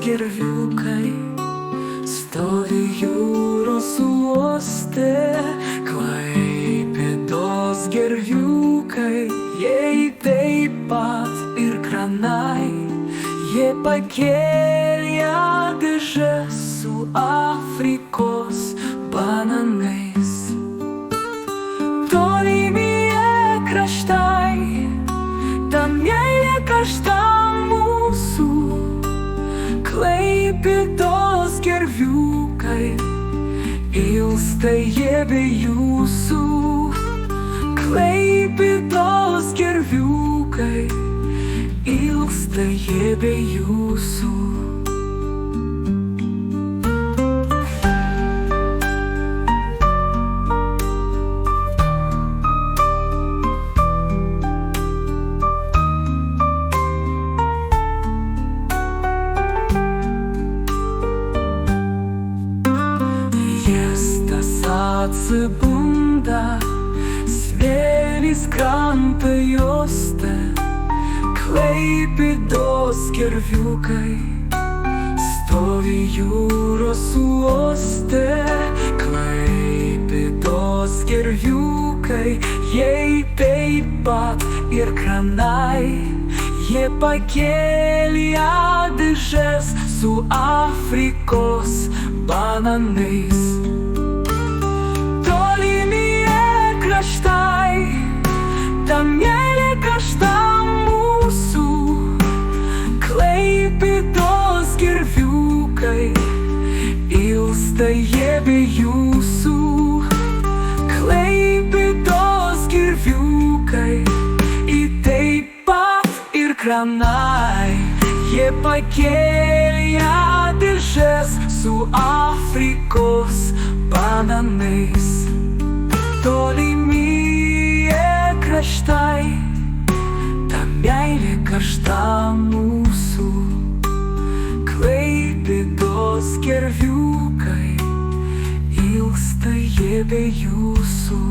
gerviukai stovi jūros uoste. Klaipėdos gerviukai, jie taip pat ir kranai. Jie pakėlė dėžes su Afrikos bananais. Tolimie kraštai, tamieji kraštai mūsų. Klaipėdos gerviukai, ilsta jie be jūsų. Klaipėdos gerviukai, ilsta jie be jūsų. Atsibunda, smėlis krantą juosta. Klaipėdos gerviukai stovi jūros uoste. Klaipėdos gerviukai, jie taip pat ir kranai. Jie pakėlė dėžes su Afrikos bananais. Tamieji kraštai mūsų. Klaipėdos gerviukai, ilsta jie be jūsų. Klaipėdos gerviukai, taip pat ir kranai. Jie pakėlė dėžes su Afrikos bananais. Tolimie kraštai, ta meilė karšta mūsų. Klaipėdos gerviukai, ilsta jie be jūsų.